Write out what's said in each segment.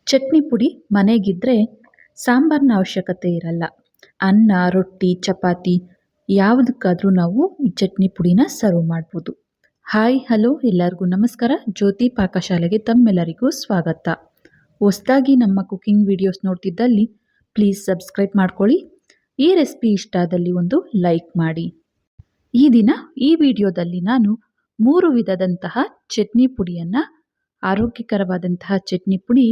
ಚಟ್ನಿ ಪುಡಿ ಮನೆಗಿದ್ರೆ ಸಾಂಬಾರಿನ ಅವಶ್ಯಕತೆ ಇರಲ್ಲ. ಅನ್ನ, ರೊಟ್ಟಿ, ಚಪಾತಿ ಯಾವುದಕ್ಕಾದ್ರೂ ನಾವು ಈ ಚಟ್ನಿ ಪುಡಿನ ಸರ್ವ್ ಮಾಡ್ಬೋದು. ಹಾಯ್ ಹಲೋ ಎಲ್ಲರಿಗೂ ನಮಸ್ಕಾರ. ಜ್ಯೋತಿ ಪಾಕಶಾಲೆಗೆ ತಮ್ಮೆಲ್ಲರಿಗೂ ಸ್ವಾಗತ. ಹೊಸದಾಗಿ ನಮ್ಮ ಕುಕಿಂಗ್ ವಿಡಿಯೋಸ್ ನೋಡ್ತಿದ್ದಲ್ಲಿ ಪ್ಲೀಸ್ ಸಬ್ಸ್ಕ್ರೈಬ್ ಮಾಡ್ಕೊಳ್ಳಿ. ಈ ರೆಸಿಪಿ ಇಷ್ಟ ಆದಲ್ಲಿ ಒಂದು ಲೈಕ್ ಮಾಡಿ. ಈ ದಿನ ಈ ವಿಡಿಯೋದಲ್ಲಿ ನಾನು 3 ವಿಧದಂತಹ ಚಟ್ನಿ ಪುಡಿಯನ್ನು, ಆರೋಗ್ಯಕರವಾದಂತಹ ಚಟ್ನಿ ಪುಡಿ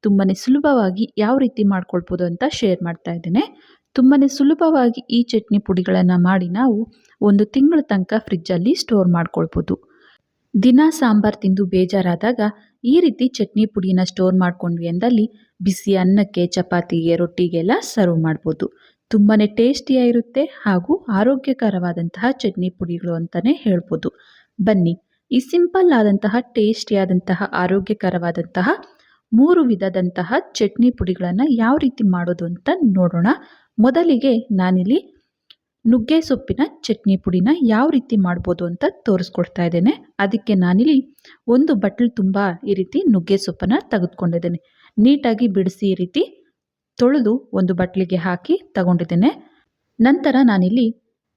ತುಂಬಾನೇ ಸುಲಭವಾಗಿ ಯಾವ ರೀತಿ ಮಾಡ್ಕೊಳ್ಬೋದು ಅಂತ ಶೇರ್ ಮಾಡ್ತಾ ಇದ್ದೇನೆ. ತುಂಬಾನೇ ಸುಲಭವಾಗಿ ಈ ಚಟ್ನಿ ಪುಡಿಗಳನ್ನು ಮಾಡಿ ನಾವು 1 ತಿಂಗಳ ತನಕ ಫ್ರಿಜ್ಜಲ್ಲಿ ಸ್ಟೋರ್ ಮಾಡ್ಕೊಳ್ಬೋದು. ದಿನ ಸಾಂಬಾರ್ ತಿಂದು ಬೇಜಾರಾದಾಗ ಈ ರೀತಿ ಚಟ್ನಿ ಪುಡಿನ ಸ್ಟೋರ್ ಮಾಡ್ಕೊಂಡ್ವಿ ಅಂದಲ್ಲಿ ಬಿಸಿ ಅನ್ನಕ್ಕೆ, ಚಪಾತಿಗೆ, ರೊಟ್ಟಿಗೆಲ್ಲ ಸರ್ವ್ ಮಾಡ್ಬೋದು. ತುಂಬಾನೇ ಟೇಸ್ಟಿಯಾಗಿರುತ್ತೆ ಹಾಗೂ ಆರೋಗ್ಯಕರವಾದಂತಹ ಚಟ್ನಿ ಪುಡಿಗಳು ಅಂತಾನೆ ಹೇಳ್ಬೋದು. ಬನ್ನಿ ಈ ಸಿಂಪಲ್ ಆದಂತಹ ಟೇಸ್ಟಿಯಾದಂತಹ ಆರೋಗ್ಯಕರವಾದಂತಹ 3 ವಿಧದಂತಹ ಚಟ್ನಿ ಪುಡಿಗಳನ್ನು ಯಾವ ರೀತಿ ಮಾಡೋದು ಅಂತ ನೋಡೋಣ. ಮೊದಲಿಗೆ ನಾನಿಲ್ಲಿ ನುಗ್ಗೆ ಸೊಪ್ಪಿನ ಚಟ್ನಿ ಪುಡಿನ ಯಾವ ರೀತಿ ಮಾಡ್ಬೋದು ಅಂತ ತೋರಿಸ್ಕೊಡ್ತಾ ಇದ್ದೇನೆ. ಅದಕ್ಕೆ ನಾನಿಲ್ಲಿ 1 ಬಟ್ಲು ತುಂಬ ಈ ರೀತಿ ನುಗ್ಗೆ ಸೊಪ್ಪನ್ನು ತೆಗೆದುಕೊಂಡಿದ್ದೇನೆ. ನೀಟಾಗಿ ಬಿಡಿಸಿ ಈ ರೀತಿ ತೊಳೆದು 1 ಬಟ್ಲಿಗೆ ಹಾಕಿ ತಗೊಂಡಿದ್ದೇನೆ. ನಂತರ ನಾನಿಲ್ಲಿ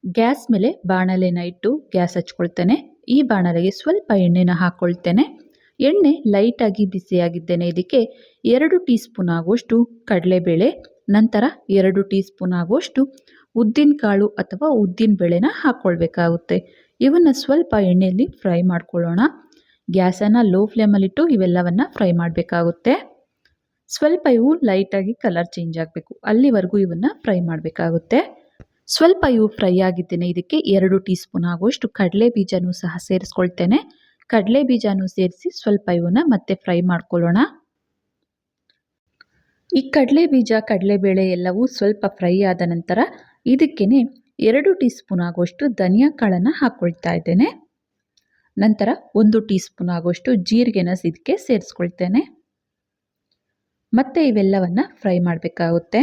ಗ್ಯಾಸ್ ಮೇಲೆ ಬಾಣಲೆನ ಇಟ್ಟು ಗ್ಯಾಸ್ ಹಚ್ಕೊಳ್ತೇನೆ. ಈ ಬಾಣಲೆಗೆ ಸ್ವಲ್ಪ ಎಣ್ಣೆನ ಹಾಕ್ಕೊಳ್ತೇನೆ. ಎಣ್ಣೆ ಲೈಟಾಗಿ ಬಿಸಿಯಾಗಿದ್ದೇನೆ. ಇದಕ್ಕೆ 2 ಟೀ ಸ್ಪೂನ್ ಆಗುವಷ್ಟು ಕಡಲೆಬೇಳೆ, ನಂತರ 2 ಟೀ ಸ್ಪೂನ್ ಆಗುವಷ್ಟು ಉದ್ದಿನ ಕಾಳು ಅಥವಾ ಉದ್ದಿನ ಬೇಳೆನ ಹಾಕ್ಕೊಳ್ಬೇಕಾಗುತ್ತೆ. ಇವನ್ನ ಸ್ವಲ್ಪ ಎಣ್ಣೆಯಲ್ಲಿ ಫ್ರೈ ಮಾಡ್ಕೊಳ್ಳೋಣ. ಗ್ಯಾಸನ್ನು ಲೋ ಫ್ಲೇಮಲ್ಲಿಟ್ಟು ಇವೆಲ್ಲವನ್ನ ಫ್ರೈ ಮಾಡಬೇಕಾಗುತ್ತೆ. ಸ್ವಲ್ಪ ಇವು ಲೈಟಾಗಿ ಕಲರ್ ಚೇಂಜ್ ಆಗಬೇಕು, ಅಲ್ಲಿವರೆಗೂ ಇವನ್ನ ಫ್ರೈ ಮಾಡಬೇಕಾಗುತ್ತೆ. ಸ್ವಲ್ಪ ಇವು ಫ್ರೈ ಆಗಿದ್ದೇನೆ. ಇದಕ್ಕೆ 2 ಟೀ ಸ್ಪೂನ್ ಆಗುವಷ್ಟು ಕಡಲೆ ಬೀಜನೂ ಸಹ ಸೇರಿಸ್ಕೊಳ್ತೇನೆ. ಕಡಲೆ ಬೀಜನೂ ಸೇರಿಸಿ ಸ್ವಲ್ಪ ಇವನ್ನ ಮತ್ತೆ ಫ್ರೈ ಮಾಡ್ಕೊಳ್ಳೋಣ. ಈ ಕಡಲೆ ಬೀಜ, ಕಡಲೆಬೇಳೆ ಎಲ್ಲವೂ ಸ್ವಲ್ಪ ಫ್ರೈ ಆದ ನಂತರ ಇದಕ್ಕೇನೆ 2 ಟೀ ಸ್ಪೂನ್ ಆಗುವಷ್ಟು ಧನಿಯಾ ಕಾಳನ್ನು ಹಾಕ್ಕೊಳ್ತಾ ಇದ್ದೇನೆ. ನಂತರ 1 ಟೀ ಸ್ಪೂನ್ ಆಗುವಷ್ಟು ಜೀರಿಗೆನ ಇದಕ್ಕೆ ಸೇರಿಸ್ಕೊಳ್ತೇನೆ. ಮತ್ತೆ ಇವೆಲ್ಲವನ್ನ ಫ್ರೈ ಮಾಡಬೇಕಾಗುತ್ತೆ.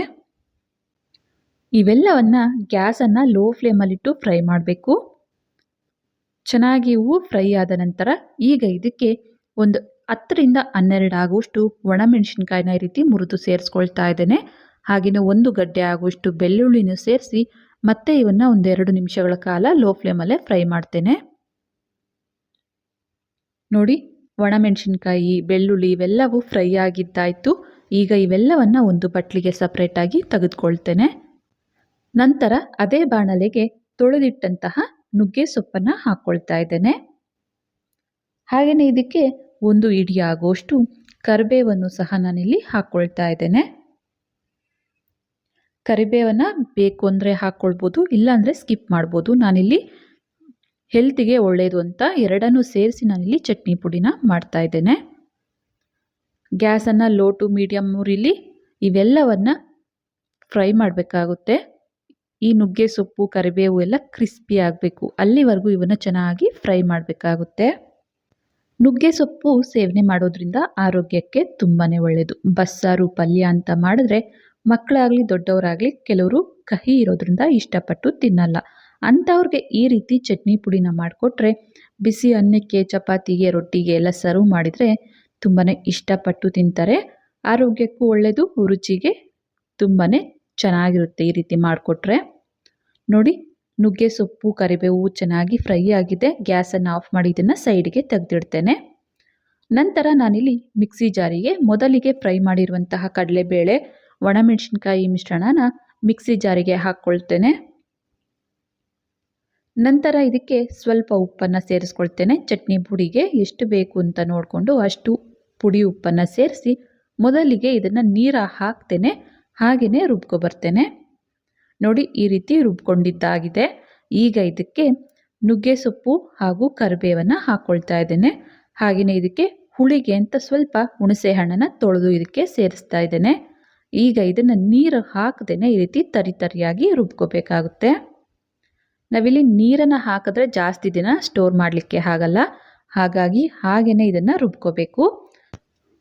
ಇವೆಲ್ಲವನ್ನ ಗ್ಯಾಸನ್ನು ಲೋ ಫ್ಲೇಮಲ್ಲಿಟ್ಟು ಫ್ರೈ ಮಾಡಬೇಕು. ಚೆನ್ನಾಗಿ ಇವು ಫ್ರೈ ಆದ ನಂತರ ಈಗ ಇದಕ್ಕೆ ಒಂದು 10 ರಿಂದ 12 ಆಗುವಷ್ಟು ಒಣಮೆಣಸಿನ್ಕಾಯಿನ ಈ ರೀತಿ ಮುರಿದು ಸೇರಿಸ್ಕೊಳ್ತಾ ಇದ್ದೇನೆ. ಹಾಗೆಯೇ 1 ಗಡ್ಡೆ ಆಗುವಷ್ಟು ಬೆಳ್ಳುಳ್ಳಿನೂ ಸೇರಿಸಿ ಮತ್ತೆ ಇವನ್ನ 1-2 ನಿಮಿಷಗಳ ಕಾಲ ಲೋ ಫ್ಲೇಮಲ್ಲೇ ಫ್ರೈ ಮಾಡ್ತೇನೆ. ನೋಡಿ, ಒಣಮೆಣಸಿನ್ಕಾಯಿ, ಬೆಳ್ಳುಳ್ಳಿ ಇವೆಲ್ಲವೂ ಫ್ರೈ ಆಗಿದ್ದಾಯಿತು. ಈಗ ಇವೆಲ್ಲವನ್ನ 1 ಬಟ್ಲಿಗೆ ಸಪ್ರೇಟಾಗಿ ತೆಗೆದುಕೊಳ್ತೇನೆ. ನಂತರ ಅದೇ ಬಾಣಲೆಗೆ ತೊಳೆದಿಟ್ಟಂತಹ ನುಗ್ಗೆ ಸೊಪ್ಪನ್ನು ಹಾಕ್ಕೊಳ್ತಾ ಇದ್ದೇನೆ. ಹಾಗೆಯೇ ಇದಕ್ಕೆ 1 ಹಿಡಿ ಆಗುವಷ್ಟು ಕರಿಬೇವನ್ನು ಸಹ ನಾನಿಲ್ಲಿ ಹಾಕ್ಕೊಳ್ತಾ ಇದ್ದೇನೆ. ಕರಿಬೇವನ್ನ ಬೇಕು ಅಂದರೆ ಹಾಕ್ಕೊಳ್ಬೋದು, ಇಲ್ಲಾಂದರೆ ಸ್ಕಿಪ್ ಮಾಡ್ಬೋದು. ನಾನಿಲ್ಲಿ ಹೆಲ್ತಿಗೆ ಒಳ್ಳೆಯದು ಅಂತ ಎರಡನ್ನೂ ಸೇರಿಸಿ ನಾನಿಲ್ಲಿ ಚಟ್ನಿ ಪುಡಿನ ಮಾಡ್ತಾ ಇದ್ದೇನೆ. ಗ್ಯಾಸನ್ನು ಲೋ ಟು ಮೀಡಿಯಮ್ ಉರಿಲಿ ಇವೆಲ್ಲವನ್ನ ಫ್ರೈ ಮಾಡಬೇಕಾಗುತ್ತೆ. ಈ ನುಗ್ಗೆ ಸೊಪ್ಪು, ಕರಿಬೇವು ಎಲ್ಲ ಕ್ರಿಸ್ಪಿ ಆಗಬೇಕು, ಅಲ್ಲಿವರೆಗೂ ಇವನ್ನ ಚೆನ್ನಾಗಿ ಫ್ರೈ ಮಾಡಬೇಕಾಗುತ್ತೆ. ನುಗ್ಗೆ ಸೊಪ್ಪು ಸೇವನೆ ಮಾಡೋದ್ರಿಂದ ಆರೋಗ್ಯಕ್ಕೆ ತುಂಬಾ ಒಳ್ಳೆಯದು. ಬಸ್ಸಾರು, ಪಲ್ಯ ಅಂತ ಮಾಡಿದ್ರೆ ಮಕ್ಕಳಾಗಲಿ ದೊಡ್ಡವರಾಗಲಿ ಕೆಲವರು ಕಹಿ ಇರೋದ್ರಿಂದ ಇಷ್ಟಪಟ್ಟು ತಿನ್ನಲ್ಲ. ಅಂಥವ್ರಿಗೆ ಈ ರೀತಿ ಚಟ್ನಿ ಪುಡಿನ ಮಾಡಿಕೊಟ್ರೆ ಬಿಸಿ ಅನ್ನಕ್ಕೆ, ಚಪಾತಿಗೆ, ರೊಟ್ಟಿಗೆ ಎಲ್ಲ ಸರ್ವ್ ಮಾಡಿದರೆ ತುಂಬಾ ಇಷ್ಟಪಟ್ಟು ತಿಂತಾರೆ. ಆರೋಗ್ಯಕ್ಕೂ ಒಳ್ಳೆಯದು, ರುಚಿಗೆ ತುಂಬಾ ಚೆನ್ನಾಗಿರುತ್ತೆ ಈ ರೀತಿ ಮಾಡಿಕೊಟ್ರೆ. ನೋಡಿ, ನುಗ್ಗೆ ಸೊಪ್ಪು, ಕರಿಬೇವು ಚೆನ್ನಾಗಿ ಫ್ರೈ ಆಗಿದೆ. ಗ್ಯಾಸನ್ನು ಆಫ್ ಮಾಡಿ ಇದನ್ನು ಸೈಡ್ಗೆ ತೆಗೆದಿಡ್ತೇನೆ. ನಂತರ ನಾನಿಲ್ಲಿ ಮಿಕ್ಸಿ ಜಾರಿಗೆ ಮೊದಲಿಗೆ ಫ್ರೈ ಮಾಡಿರುವಂತಹ ಕಡಲೆಬೇಳೆ, ಒಣಮೆಣಸಿನ್ಕಾಯಿ ಮಿಶ್ರಣನ ಮಿಕ್ಸಿ ಜಾರಿಗೆ ಹಾಕ್ಕೊಳ್ತೇನೆ. ನಂತರ ಇದಕ್ಕೆ ಸ್ವಲ್ಪ ಉಪ್ಪನ್ನು ಸೇರಿಸ್ಕೊಳ್ತೇನೆ. ಚಟ್ನಿ ಪುಡಿಗೆ ಎಷ್ಟು ಬೇಕು ಅಂತ ನೋಡಿಕೊಂಡು ಅಷ್ಟು ಪುಡಿ ಉಪ್ಪನ್ನು ಸೇರಿಸಿ ಮೊದಲಿಗೆ ಇದನ್ನು ನೀರು ಹಾಕ್ತೇನೆ, ಹಾಗೆಯೇ ರುಬ್ಕೊಬರ್ತೇನೆ. ನೋಡಿ, ಈ ರೀತಿ ರುಬ್ಕೊಂಡಿದ್ದಾಗಿದೆ. ಈಗ ಇದಕ್ಕೆ ನುಗ್ಗೆ ಸೊಪ್ಪು ಹಾಗೂ ಕರಿಬೇವನ್ನು ಹಾಕ್ಕೊಳ್ತಾ ಇದ್ದೇನೆ. ಹಾಗೆಯೇ ಇದಕ್ಕೆ ಹುಳಿಗೆ ಅಂತ ಸ್ವಲ್ಪ ಹುಣಸೆ ಹಣ್ಣನ್ನು ತೊಳೆದು ಇದಕ್ಕೆ ಸೇರಿಸ್ತಾ ಇದ್ದೇನೆ. ಈಗ ಇದನ್ನು ನೀರು ಹಾಕದೇನೆ ಈ ರೀತಿ ತರಿಯಾಗಿ ರುಬ್ಕೋಬೇಕಾಗುತ್ತೆ. ನಾವಿಲ್ಲಿ ನೀರನ್ನು ಹಾಕಿದ್ರೆ ಜಾಸ್ತಿ ದಿನ ಸ್ಟೋರ್ ಮಾಡಲಿಕ್ಕೆ ಆಗಲ್ಲ, ಹಾಗಾಗಿ ಹಾಗೆಯೇ ಇದನ್ನು ರುಬ್ಕೋಬೇಕು.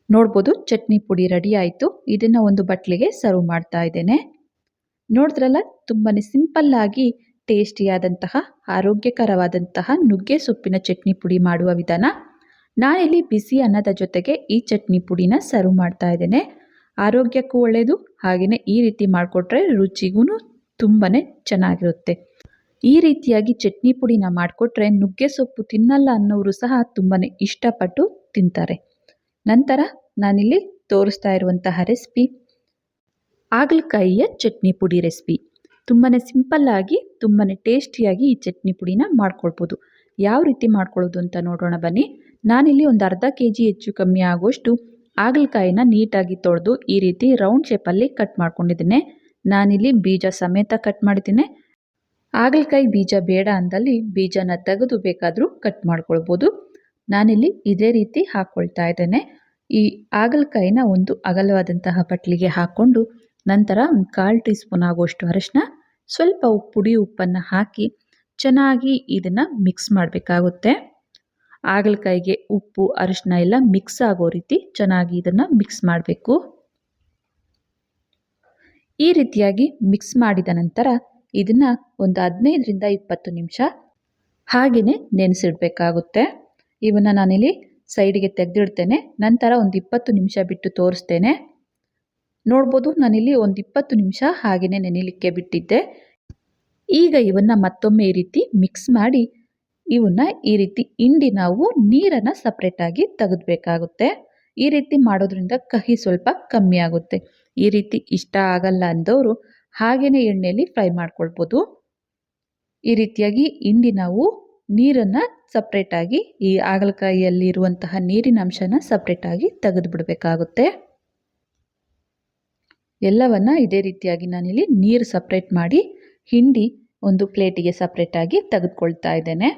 ನೋಡ್ಬೋದು, ಚಟ್ನಿ ಪುಡಿ ರೆಡಿ ಆಯಿತು. ಇದನ್ನು 1 ಬಟ್ಲಿಗೆ ಸರ್ವ್ ಮಾಡ್ತಾ ಇದ್ದೇನೆ. ನೋಡಿದ್ರಲ್ಲ, ತುಂಬಾ ಸಿಂಪಲ್ಲಾಗಿ ಟೇಸ್ಟಿಯಾದಂತಹ ಆರೋಗ್ಯಕರವಾದಂತಹ ನುಗ್ಗೆ ಸೊಪ್ಪಿನ ಚಟ್ನಿ ಪುಡಿ ಮಾಡುವ ವಿಧಾನ. ನಾನಿಲ್ಲಿ ಬಿಸಿ ಅನ್ನದ ಜೊತೆಗೆ ಈ ಚಟ್ನಿ ಪುಡಿನ ಸರ್ವ್ ಮಾಡ್ತಾ ಇದ್ದೇನೆ. ಆರೋಗ್ಯಕ್ಕೂ ಒಳ್ಳೆಯದು. ಹಾಗೆಯೇ ಈ ರೀತಿ ಮಾಡಿಕೊಟ್ರೆ ರುಚಿಗೂ ತುಂಬಾ ಚೆನ್ನಾಗಿರುತ್ತೆ. ಈ ರೀತಿಯಾಗಿ ಚಟ್ನಿ ಪುಡಿನ ಮಾಡಿಕೊಟ್ರೆ ನುಗ್ಗೆ ಸೊಪ್ಪು ತಿನ್ನಲ್ಲ ಅನ್ನೋರು ಸಹ ತುಂಬಾ ಇಷ್ಟಪಟ್ಟು ತಿಂತಾರೆ. ನಂತರ ನಾನಿಲ್ಲಿ ತೋರಿಸ್ತಾ ಇರುವಂತಹ ರೆಸಿಪಿ ಹಾಗಲಕಾಯಿಯ ಚಟ್ನಿ ಪುಡಿ ರೆಸಿಪಿ. ತುಂಬಾ ಸಿಂಪಲ್ಲಾಗಿ ತುಂಬಾ ಟೇಸ್ಟಿಯಾಗಿ ಈ ಚಟ್ನಿ ಪುಡಿನ ಮಾಡ್ಕೊಳ್ಬೋದು. ಯಾವ ರೀತಿ ಮಾಡ್ಕೊಳ್ಳೋದು ಅಂತ ನೋಡೋಣ ಬನ್ನಿ. ನಾನಿಲ್ಲಿ ಒಂದು ಅರ್ಧ kg ಹೆಚ್ಚು ಕಮ್ಮಿ ಆಗುವಷ್ಟು ಹಾಗಲಕಾಯಿನ ನೀಟಾಗಿ ತೊಳೆದು ಈ ರೀತಿ ರೌಂಡ್ ಶೇಪಲ್ಲಿ ಕಟ್ ಮಾಡ್ಕೊಂಡಿದ್ದೀನಿ. ನಾನಿಲ್ಲಿ ಬೀಜ ಸಮೇತ ಕಟ್ ಮಾಡಿದ್ದೀನಿ. ಹಾಗಲಕಾಯಿ ಬೀಜ ಬೇಡ ಅಂದಲ್ಲಿ ಬೀಜನ ತೆಗೆದು ಬೇಕಾದರೂ ಕಟ್ ಮಾಡ್ಕೊಳ್ಬೋದು. ನಾನಿಲ್ಲಿ ಇದೇ ರೀತಿ ಹಾಕ್ಕೊಳ್ತಾ ಇದ್ದೇನೆ. ಈ ಹಾಗಲಕಾಯಿನ ಒಂದು ಅಗಲವಾದಂತಹ ಬಟ್ಲಿಗೆ ಹಾಕ್ಕೊಂಡು ನಂತರ ಒಂದು 1/4 ಟೀ ಸ್ಪೂನ್ ಆಗುವಷ್ಟು ಅರಿಶಿನ, ಸ್ವಲ್ಪ ಪುಡಿ ಉಪ್ಪನ್ನು ಹಾಕಿ ಚೆನ್ನಾಗಿ ಇದನ್ನು ಮಿಕ್ಸ್ ಮಾಡಬೇಕಾಗುತ್ತೆ. ಹಾಗಲಕಾಯಿಗೆ ಉಪ್ಪು ಅರಿಶಿನ ಎಲ್ಲ ಮಿಕ್ಸ್ ಆಗೋ ರೀತಿ ಚೆನ್ನಾಗಿ ಇದನ್ನು ಮಿಕ್ಸ್ ಮಾಡಬೇಕು. ಈ ರೀತಿಯಾಗಿ ಮಿಕ್ಸ್ ಮಾಡಿದ ನಂತರ ಇದನ್ನು ಒಂದು 15ರಿಂದ 20 ನಿಮಿಷ ಹಾಗೆಯೇ ನೆನೆಸಿಡಬೇಕಾಗುತ್ತೆ. ಇವನ್ನ ನಾನಿಲ್ಲಿ ಸೈಡಿಗೆ ತೆಗೆದಿಡ್ತೇನೆ. ನಂತರ ಒಂದು 20 ನಿಮಿಷ ಬಿಟ್ಟು ತೋರಿಸ್ತೇನೆ. ನೋಡ್ಬೋದು, ನಾನಿಲ್ಲಿ ಒಂದು 20 ನಿಮಿಷ ಹಾಗೆಯೇ ನೆನೆಯಲಿಕ್ಕೆ ಬಿಟ್ಟಿದ್ದೆ. ಈಗ ಇವನ್ನ ಮತ್ತೊಮ್ಮೆ ಈ ರೀತಿ ಮಿಕ್ಸ್ ಮಾಡಿ ಇವನ್ನ ಈ ರೀತಿ ಹಿಂಡಿ ನಾವು ನೀರನ್ನು ಸಪ್ರೇಟಾಗಿ ತೆಗೆದುಬೇಕಾಗುತ್ತೆ. ಈ ರೀತಿ ಮಾಡೋದ್ರಿಂದ ಕಹಿ ಸ್ವಲ್ಪ ಕಮ್ಮಿ ಆಗುತ್ತೆ. ಈ ರೀತಿ ಇಷ್ಟ ಆಗಲ್ಲ ಅಂದವರು ಹಾಗೆಯೇ ಎಣ್ಣೆಯಲ್ಲಿ ಫ್ರೈ ಮಾಡ್ಕೊಳ್ಬೋದು. ಈ ರೀತಿಯಾಗಿ ಹಿಂಡಿ ನಾವು ನೀರನ್ನು ಸಪ್ರೇಟಾಗಿ ಈ ಹಾಗಲಕಾಯಿಯಲ್ಲಿ ಇರುವಂತಹ ನೀರಿನ ಅಂಶನ ಸಪ್ರೇಟಾಗಿ ತೆಗೆದು ಬಿಡಬೇಕಾಗುತ್ತೆ. ಎಲ್ಲವನ್ನ ಇದೇ ರೀತಿಯಾಗಿ ನಾನಿಲ್ಲಿ ನೀರು ಸಪ್ರೇಟ್ ಮಾಡಿ ಹಿಂಡಿ ಒಂದು ಪ್ಲೇಟಿಗೆ ಸಪ್ರೇಟಾಗಿ ತೆಗೆದುಕೊಳ್ತಾ ಇದ್ದೇನೆ.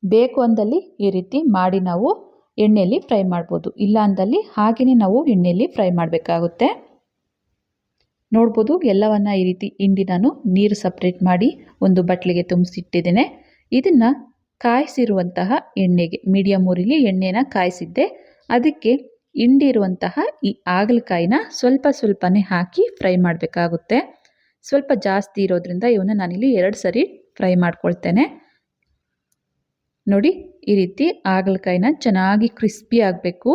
ಬೇಕು ಅಂದಲ್ಲಿ ಈ ರೀತಿ ಮಾಡಿ ನಾವು ಎಣ್ಣೆಯಲ್ಲಿ ಫ್ರೈ ಮಾಡ್ಬೋದು. ಇಲ್ಲ ಅಂದಲ್ಲಿ ಹಾಗೆಯೇ ನಾವು ಎಣ್ಣೆಯಲ್ಲಿ ಫ್ರೈ ಮಾಡಬೇಕಾಗುತ್ತೆ. ನೋಡ್ಬೋದು, ಎಲ್ಲವನ್ನ ಈ ರೀತಿ ಹಿಂಡಿ ನಾನು ನೀರು ಸಪ್ರೇಟ್ ಮಾಡಿ ಒಂದು ಬಟ್ಲಿಗೆ ತುಂಬಿಸಿಟ್ಟಿದ್ದೇನೆ. ಇದನ್ನು ಕಾಯಿಸಿರುವಂತಹ ಎಣ್ಣೆಗೆ ಮೀಡಿಯಮ್ ಉರಿಲಿ ಎಣ್ಣೆನ ಕಾಯಿಸಿದ್ದೆ. ಅದಕ್ಕೆ ಹಿಂಡಿರುವಂತಹ ಈ ಹಾಗಲಕಾಯಿನ ಸ್ವಲ್ಪ ಸ್ವಲ್ಪನೇ ಹಾಕಿ ಫ್ರೈ ಮಾಡಬೇಕಾಗುತ್ತೆ. ಸ್ವಲ್ಪ ಜಾಸ್ತಿ ಇರೋದ್ರಿಂದ ಇವನ್ನ ನಾನಿಲ್ಲಿ 2 ಸರಿ ಫ್ರೈ ಮಾಡ್ಕೊಳ್ತೇನೆ. ನೋಡಿ, ಈ ರೀತಿ ಹಾಗಲಕಾಯಿನ ಚೆನ್ನಾಗಿ ಕ್ರಿಸ್ಪಿ ಆಗಬೇಕು.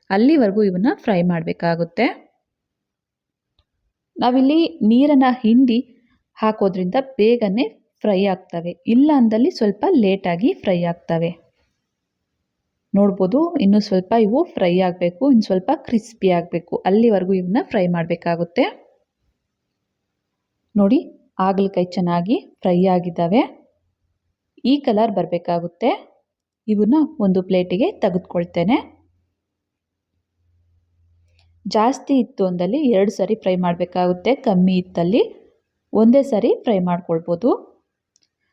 ಅಲ್ಲಿವರೆಗೂ ಇವನ್ನ ಫ್ರೈ ಮಾಡಬೇಕಾಗುತ್ತೆ. ನಾವಿಲ್ಲಿ ನೀರನ್ನು ಹಿಂಡಿ ಹಾಕೋದ್ರಿಂದ ಬೇಗನೆ ಫ್ರೈ ಆಗ್ತವೆ. ಇಲ್ಲ ಅಂದಲ್ಲಿ ಸ್ವಲ್ಪ ಲೇಟಾಗಿ ಫ್ರೈ ಆಗ್ತವೆ. ನೋಡ್ಬೋದು, ಇನ್ನೂ ಸ್ವಲ್ಪ ಇವು ಫ್ರೈ ಆಗಬೇಕು, ಇನ್ನು ಸ್ವಲ್ಪ ಕ್ರಿಸ್ಪಿ ಆಗಬೇಕು. ಅಲ್ಲಿವರೆಗೂ ಇವನ್ನ ಫ್ರೈ ಮಾಡಬೇಕಾಗುತ್ತೆ. ನೋಡಿ, ಹಾಗಲಕಾಯಿ ಚೆನ್ನಾಗಿ ಫ್ರೈ ಆಗಿದ್ದಾವೆ. ಈ ಕಲರ್ ಬರಬೇಕಾಗುತ್ತೆ. ಇವನ್ನ ಒಂದು ಪ್ಲೇಟಿಗೆ ತೆಗೆದುಕೊಳ್ತೇನೆ. ಜಾಸ್ತಿ ಇತ್ತು ಅಂದಲ್ಲಿ 2 ಸರಿ ಫ್ರೈ ಮಾಡಬೇಕಾಗುತ್ತೆ. ಕಮ್ಮಿ ಇತ್ತಲ್ಲಿ ಒಂದೇ ಸರಿ ಫ್ರೈ ಮಾಡ್ಕೊಳ್ಬೋದು.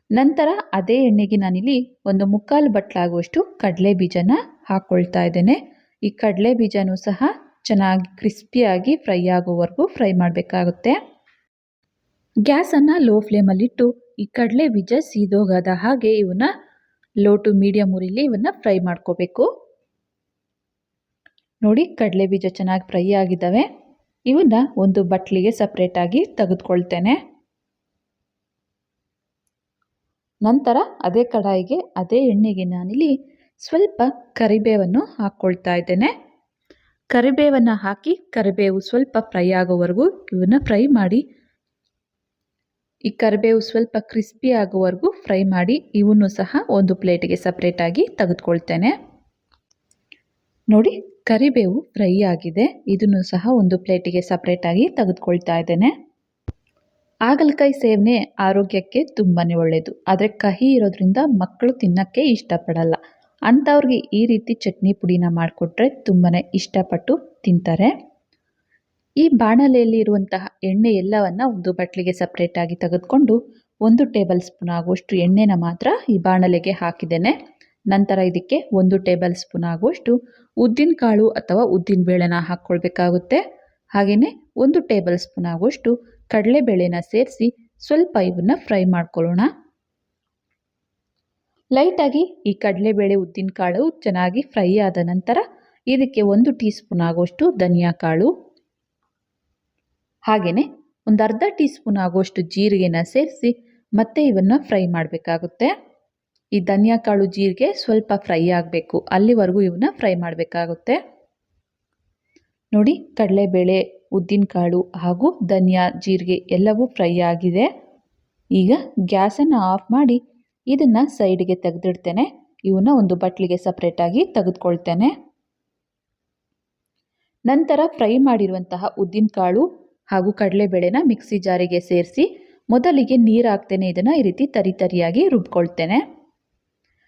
ನಂತರ ಅದೇ ಎಣ್ಣೆಗೆ ನಾನಿಲ್ಲಿ ಒಂದು 3/4 ಬಟ್ಲಾಗುವಷ್ಟು ಕಡಲೆ ಬೀಜನ ಹಾಕ್ಕೊಳ್ತಾ ಇದ್ದೇನೆ. ಈ ಕಡಲೆ ಬೀಜನೂ ಸಹ ಚೆನ್ನಾಗಿ ಕ್ರಿಸ್ಪಿಯಾಗಿ ಫ್ರೈ ಆಗೋವರೆಗೂ ಫ್ರೈ ಮಾಡಬೇಕಾಗುತ್ತೆ. ಗ್ಯಾಸನ್ನು ಲೋ ಫ್ಲೇಮಲ್ಲಿಟ್ಟು ಈ ಕಡಲೆ ಬೀಜ ಸೀದೋಗದ ಹಾಗೆ ಇವನ್ನ ಲೋ ಟು ಮೀಡಿಯಮ್ ಉರಿಲಿ ಇವನ್ನ ಫ್ರೈ ಮಾಡ್ಕೋಬೇಕು. ನೋಡಿ, ಕಡಲೆ ಬೀಜ ಚೆನ್ನಾಗಿ ಫ್ರೈ ಆಗಿದ್ದಾವೆ. ಇವನ್ನ ಒಂದು ಬಟ್ಲಿಗೆ ಸಪ್ರೇಟಾಗಿ ತೆಗೆದುಕೊಳ್ತೇನೆ. ನಂತರ ಅದೇ ಕಡಾಯಿಗೆ ಅದೇ ಎಣ್ಣೆಗೆ ನಾನಿಲ್ಲಿ ಸ್ವಲ್ಪ ಕರಿಬೇವನ್ನು ಹಾಕ್ಕೊಳ್ತಾ ಇದ್ದೇನೆ. ಕರಿಬೇವನ್ನು ಹಾಕಿ ಕರಿಬೇವು ಸ್ವಲ್ಪ ಫ್ರೈ ಆಗೋವರೆಗೂ ಇವನ್ನ ಫ್ರೈ ಮಾಡಿ. ಈ ಕರಿಬೇವು ಸ್ವಲ್ಪ ಕ್ರಿಸ್ಪಿ ಆಗೋವರೆಗೂ ಫ್ರೈ ಮಾಡಿ ಇವನ್ನು ಸಹ ಒಂದು ಪ್ಲೇಟಿಗೆ ಸಪ್ರೇಟಾಗಿ ತೆಗೆದುಕೊಳ್ತೇನೆ. ನೋಡಿ, ಕರಿಬೇವು ಫ್ರೈ ಆಗಿದೆ. ಇದನ್ನು ಸಹ ಒಂದು ಪ್ಲೇಟಿಗೆ ಸಪ್ರೇಟಾಗಿ ತೆಗೆದುಕೊಳ್ತಾ ಇದ್ದೇನೆ. ಹಾಗಲಕಾಯಿ ಸೇವನೆ ಆರೋಗ್ಯಕ್ಕೆ ತುಂಬಾ ಒಳ್ಳೆಯದು. ಆದರೆ ಕಹಿ ಇರೋದ್ರಿಂದ ಮಕ್ಕಳು ತಿನ್ನೋಕ್ಕೆ ಇಷ್ಟಪಡಲ್ಲ. ಅಂಥವ್ರಿಗೆ ಈ ರೀತಿ ಚಟ್ನಿ ಪುಡಿನ ಮಾಡಿಕೊಟ್ರೆ ತುಂಬಾ ಇಷ್ಟಪಟ್ಟು ತಿಂತಾರೆ. ಈ ಬಾಣಲೆಯಲ್ಲಿ ಇರುವಂತಹ ಎಣ್ಣೆ ಎಲ್ಲವನ್ನು ಒಂದು ಬಟ್ಲಿಗೆ ಸಪ್ರೇಟಾಗಿ ತೆಗೆದುಕೊಂಡು 1 ಟೇಬಲ್ ಸ್ಪೂನ್ ಆಗುವಷ್ಟು ಎಣ್ಣೆನ ಮಾತ್ರ ಈ ಬಾಣಲೆಗೆ ಹಾಕಿದ್ದೇನೆ. ನಂತರ ಇದಕ್ಕೆ 1 ಟೇಬಲ್ ಸ್ಪೂನ್ ಆಗುವಷ್ಟು ಉದ್ದಿನಕಾಳು ಅಥವಾ ಉದ್ದಿನಬೇಳೆನ ಹಾಕ್ಕೊಳ್ಬೇಕಾಗುತ್ತೆ. ಹಾಗೆಯೇ 1 ಟೇಬಲ್ ಸ್ಪೂನ್ ಆಗುವಷ್ಟು ಕಡಲೆಬೇಳೆನ ಸೇರಿಸಿ ಸ್ವಲ್ಪ ಇವನ್ನ ಫ್ರೈ ಮಾಡ್ಕೊಳ್ಳೋಣ. ಲೈಟಾಗಿ ಈ ಕಡಲೆಬೇಳೆ ಉದ್ದಿನಕಾಳು ಚೆನ್ನಾಗಿ ಫ್ರೈ ಆದ ನಂತರ ಇದಕ್ಕೆ 1 ಟೀ ಸ್ಪೂನ್ ಆಗುವಷ್ಟು ಧನಿಯಾ ಕಾಳು, ಹಾಗೆಯೇ ಒಂದು ಅರ್ಧ ಟೀ ಸ್ಪೂನ್ ಆಗುವಷ್ಟು ಜೀರಿಗೆನ ಸೇರಿಸಿ ಮತ್ತೆ ಇವನ್ನ ಫ್ರೈ ಮಾಡಬೇಕಾಗುತ್ತೆ. ಈ ಧನಿಯಾ ಕಾಳು ಜೀರಿಗೆ ಸ್ವಲ್ಪ ಫ್ರೈ ಆಗಬೇಕು. ಅಲ್ಲಿವರೆಗೂ ಇವನ್ನ ಫ್ರೈ ಮಾಡಬೇಕಾಗುತ್ತೆ. ನೋಡಿ, ಕಡಲೆಬೇಳೆ, ಉದ್ದಿನಕಾಳು ಹಾಗೂ ಧನಿಯಾ, ಜೀರಿಗೆ ಎಲ್ಲವೂ ಫ್ರೈ ಆಗಿದೆ. ಈಗ ಗ್ಯಾಸನ್ನು ಆಫ್ ಮಾಡಿ ಇದನ್ನು ಸೈಡ್ಗೆ ತೆಗೆದಿಡ್ತೇನೆ. ಇವನ್ನ ಒಂದು ಬಟ್ಲಿಗೆ ಸಪ್ರೇಟಾಗಿ ತೆಗೆದುಕೊಳ್ತೇನೆ. ನಂತರ ಫ್ರೈ ಮಾಡಿರುವಂತಹ ಉದ್ದಿನಕಾಳು ಹಾಗೂ ಕಡಲೆಬೇಳೆನ ಮಿಕ್ಸಿ ಜಾರಿಗೆ ಸೇರಿಸಿ ಮೊದಲಿಗೆ ನೀರು ಹಾಕ್ತೇನೆ. ಇದನ್ನು ಈ ರೀತಿ ತರಿಯಾಗಿ ರುಬ್ಕೊಳ್ತೇನೆ.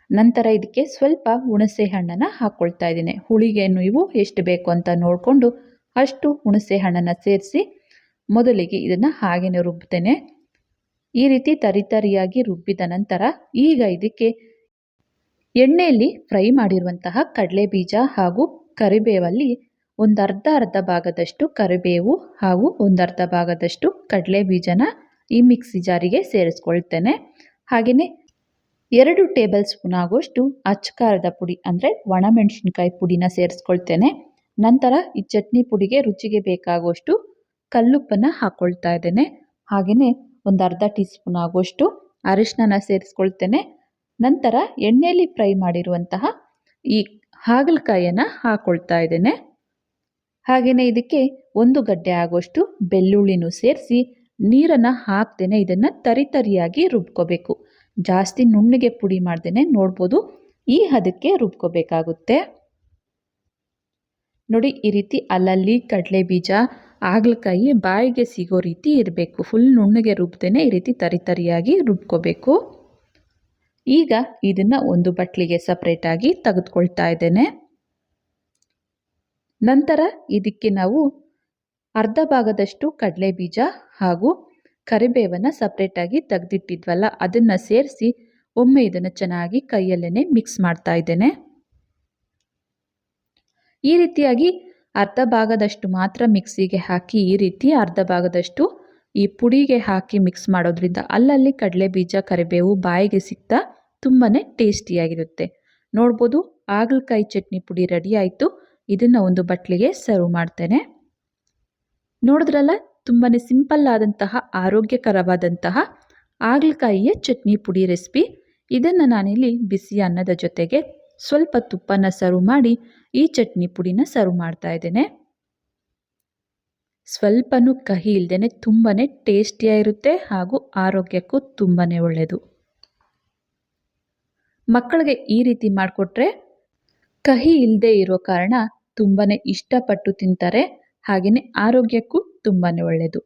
ನಂತರ ಇದಕ್ಕೆ ಸ್ವಲ್ಪ ಹುಣಸೆ ಹಣ್ಣನ್ನು ಹಾಕ್ಕೊಳ್ತಾ ಇದ್ದೀನಿ. ಹುಳಿಗೆ ನೀವು ಎಷ್ಟು ಬೇಕು ಅಂತ ನೋಡಿಕೊಂಡು ಅಷ್ಟು ಹುಣಸೆ ಹಣ್ಣನ್ನು ಸೇರಿಸಿ ಮೊದಲಿಗೆ ಇದನ್ನು ಹಾಗೆಯೇ ರುಬ್ತೇನೆ. ಈ ರೀತಿ ತರಿಯಾಗಿ ರುಬ್ಬಿದ ನಂತರ ಈಗ ಇದಕ್ಕೆ ಎಣ್ಣೆಯಲ್ಲಿ ಫ್ರೈ ಮಾಡಿರುವಂತಹ ಕಡಲೆ ಬೀಜ ಹಾಗೂ ಕರಿಬೇವಲ್ಲಿ ಅರ್ಧ ಭಾಗದಷ್ಟು ಕರಿಬೇವು ಹಾಗೂ ಅರ್ಧ ಭಾಗದಷ್ಟು ಕಡಲೆ ಬೀಜನ ಈ ಮಿಕ್ಸಿ ಜಾರಿಗೆ ಸೇರಿಸ್ಕೊಳ್ತೇನೆ. ಹಾಗೆಯೇ 2 ಟೇಬಲ್ ಸ್ಪೂನ್ ಆಗುವಷ್ಟು ಅಚ್ಚಕಾರದ ಪುಡಿ ಅಂದರೆ ಒಣಮೆಣಸಿನ್ಕಾಯಿ ಪುಡಿನ ಸೇರಿಸ್ಕೊಳ್ತೇನೆ. ನಂತರ ಈ ಚಟ್ನಿ ಪುಡಿಗೆ ರುಚಿಗೆ ಬೇಕಾಗುವಷ್ಟು ಕಲ್ಲುಪ್ಪನ್ನು ಹಾಕ್ಕೊಳ್ತಾ ಇದ್ದೇನೆ. ಹಾಗೆಯೇ ಅರ್ಧ ಟೀ ಸ್ಪೂನ್ ಆಗುವಷ್ಟು ಅರಿಶಿನ ಸೇರಿಸ್ಕೊಳ್ತೇನೆ. ನಂತರ ಎಣ್ಣೆಯಲ್ಲಿ ಫ್ರೈ ಮಾಡಿರುವಂತಹ ಈ ಹಾಗಲಕಾಯಿಯನ್ನು ಹಾಕ್ಕೊಳ್ತಾ ಇದ್ದೇನೆ. ಹಾಗೆಯೇ ಇದಕ್ಕೆ 1 ಗಡ್ಡೆ ಆಗುವಷ್ಟು ಬೆಳ್ಳುಳ್ಳಿನೂ ಸೇರಿಸಿ ನೀರನ್ನು ಹಾಕ್ದೇನೆ ಇದನ್ನು ತರಿಯಾಗಿ ರುಬ್ಕೋಬೇಕು. ಜಾಸ್ತಿ ನುಣ್ಣಗೆ ಪುಡಿ ಮಾಡ್ದೇನೆ ನೋಡ್ಬೋದು ಈ ಹದಕ್ಕೆ ರುಬ್ಕೋಬೇಕಾಗುತ್ತೆ. ನೋಡಿ, ಈ ರೀತಿ ಅಲ್ಲಲ್ಲಿ ಕಡಲೆ ಬೀಜ ಹಾಗಲಕಾಯಿ ಬಾಯಿಗೆ ಸಿಗೋ ರೀತಿ ಇರಬೇಕು. ಫುಲ್ ನುಣ್ಣಗೆ ರುಬ್ದೇನೆ ಈ ರೀತಿ ತರಿಯಾಗಿ ರುಬ್ಕೋಬೇಕು. ಈಗ ಇದನ್ನು ಒಂದು ಬಟ್ಲಿಗೆ ಸಪ್ರೇಟಾಗಿ ತೆಗೆದುಕೊಳ್ತಾ ಇದ್ದೇನೆ. ನಂತರ ಇದಕ್ಕೆ ನಾವು ಅರ್ಧ ಭಾಗದಷ್ಟು ಕಡಲೆ ಬೀಜ ಹಾಗೂ ಕರಿಬೇವನ್ನು ಸಪ್ರೇಟಾಗಿ ತೆಗೆದಿಟ್ಟಿದ್ವಲ್ಲ ಅದನ್ನು ಸೇರಿಸಿ ಒಮ್ಮೆ ಇದನ್ನು ಚೆನ್ನಾಗಿ ಕೈಯಲ್ಲೇ ಮಿಕ್ಸ್ ಮಾಡ್ತಾ ಇದ್ದೇನೆ. ಈ ರೀತಿಯಾಗಿ ಅರ್ಧ ಭಾಗದಷ್ಟು ಮಾತ್ರ ಮಿಕ್ಸಿಗೆ ಹಾಕಿ ಈ ರೀತಿ ಅರ್ಧ ಭಾಗದಷ್ಟು ಈ ಪುಡಿಗೆ ಹಾಕಿ ಮಿಕ್ಸ್ ಮಾಡೋದ್ರಿಂದ ಅಲ್ಲಲ್ಲಿ ಕಡಲೆ ಬೀಜ ಕರಿಬೇವು ಬಾಯಿಗೆ ಸಿಗ್ತಾ ತುಂಬಾ ಟೇಸ್ಟಿಯಾಗಿರುತ್ತೆ. ನೋಡ್ಬೋದು, ಹಾಗಲಕಾಯಿ ಚಟ್ನಿ ಪುಡಿ ರೆಡಿ ಆಯಿತು. ಇದನ್ನು ಒಂದು ಬಟ್ಲಿಗೆ ಸರ್ವ್ ಮಾಡ್ತೇನೆ. ನೋಡಿದ್ರಲ್ಲ, ತುಂಬಾ ಸಿಂಪಲ್ ಆದಂತಹ ಆರೋಗ್ಯಕರವಾದಂತಹ ಹಾಗಲಕಾಯಿಯ ಚಟ್ನಿ ಪುಡಿ ರೆಸಿಪಿ. ಇದನ್ನು ನಾನಿಲ್ಲಿ ಬಿಸಿ ಅನ್ನದ ಜೊತೆಗೆ ಸ್ವಲ್ಪ ತುಪ್ಪನ ಸರ್ವ್ ಮಾಡಿ ಈ ಚಟ್ನಿ ಪುಡಿನ ಸರ್ವ್ ಮಾಡ್ತಾ ಇದ್ದೇನೆ. ಸ್ವಲ್ಪನೂ ಕಹಿ ಇಲ್ಲದೇ ತುಂಬಾ ಟೇಸ್ಟಿಯಾಗಿರುತ್ತೆ ಹಾಗೂ ಆರೋಗ್ಯಕ್ಕೂ ತುಂಬಾ ಒಳ್ಳೆಯದು. ಮಕ್ಕಳಿಗೆ ಈ ರೀತಿ ಮಾಡಿಕೊಟ್ರೆ ಕಹಿ ಇಲ್ಲದೆ ಇರೋ ಕಾರಣ ತುಂಬಾ ಇಷ್ಟಪಟ್ಟು ತಿಂತಾರೆ. ಹಾಗೆಯೇ ಆರೋಗ್ಯಕ್ಕೂ ತುಂಬಾ ಒಳ್ಳೆಯದು.